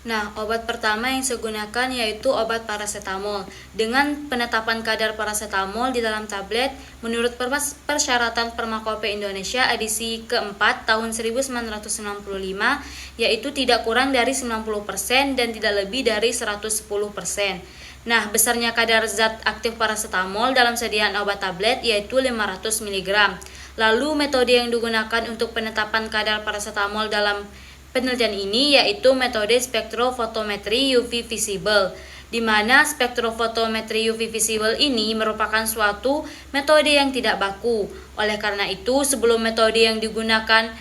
Nah, obat pertama yang saya gunakan yaitu obat parasetamol. Dengan penetapan kadar parasetamol di dalam tablet, menurut persyaratan Farmakope Indonesia edisi keempat tahun 1995, yaitu tidak kurang dari 90% dan tidak lebih dari 110%. Nah, besarnya kadar zat aktif parasetamol dalam sediaan obat tablet yaitu 500 mg. Lalu metode yang digunakan untuk penetapan kadar parasetamol dalam penelitian ini yaitu metode spektrofotometri UV visible, di mana spektrofotometri UV visible ini merupakan suatu metode yang tidak baku. Oleh karena itu, sebelum metode yang digunakan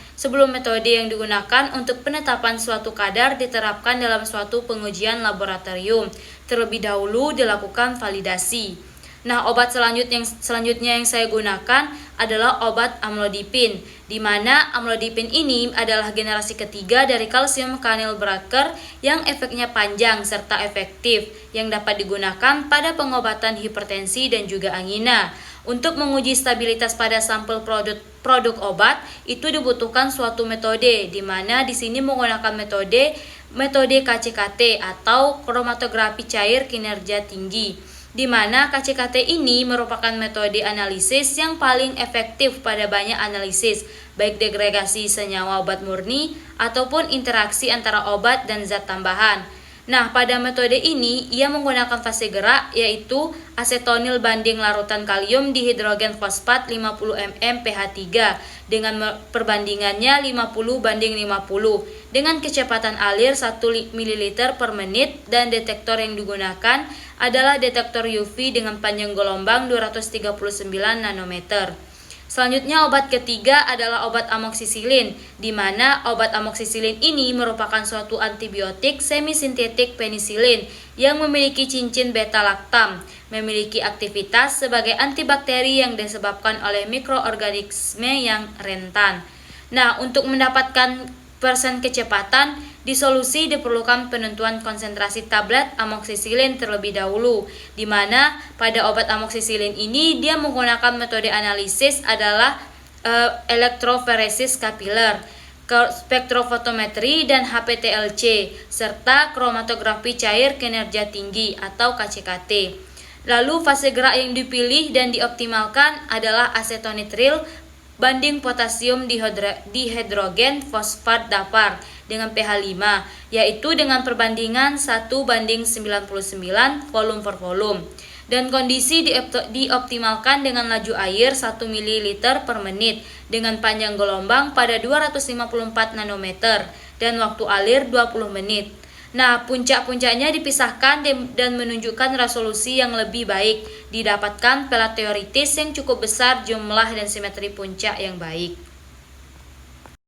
untuk penetapan suatu kadar diterapkan dalam suatu pengujian laboratorium, terlebih dahulu dilakukan validasi. Nah, obat selanjutnya yang saya gunakan adalah obat amlodipin, di mana amlodipin ini adalah generasi ketiga dari kalsium kanil blocker yang efeknya panjang serta efektif, yang dapat digunakan pada pengobatan hipertensi dan juga angina. Untuk menguji stabilitas pada sampel produk obat, itu dibutuhkan suatu metode, di mana di sini menggunakan metode KCKT atau kromatografi cair kinerja tinggi, di mana KCKT ini merupakan metode analisis yang paling efektif pada banyak analisis, baik degradasi senyawa obat murni ataupun interaksi antara obat dan zat tambahan. Nah, pada metode ini ia menggunakan fase gerak yaitu asetonil banding larutan kalium dihidrogen fosfat 50 mM pH 3 dengan perbandingannya 50:50 dengan kecepatan alir 1 ml per menit, dan detektor yang digunakan adalah detektor UV dengan panjang gelombang 239 nanometer. Selanjutnya obat ketiga adalah obat amoksisilin, di mana obat amoksisilin ini merupakan suatu antibiotik semisintetik penisilin yang memiliki cincin beta-laktam, memiliki aktivitas sebagai antibakteri yang disebabkan oleh mikroorganisme yang rentan. Nah, untuk mendapatkan persen kecepatan di solusi diperlukan penentuan konsentrasi tablet amoksisilin terlebih dahulu, di mana pada obat amoksisilin ini dia menggunakan metode analisis adalah elektroforesis kapiler, spektrofotometri dan HPLC, serta kromatografi cair kinerja tinggi atau KCKT. Lalu fase gerak yang dipilih dan dioptimalkan adalah asetonitril banding potasium dihidrogen fosfat dapar dengan pH 5, yaitu dengan perbandingan 1:99 volume per volume, dan kondisi dioptimalkan dengan laju air 1 ml per menit dengan panjang gelombang pada 254 nanometer dan waktu alir 20 menit. Nah, puncak-puncaknya dipisahkan dan menunjukkan resolusi yang lebih baik, didapatkan pela teoritis yang cukup besar, jumlah dan simetri puncak yang baik.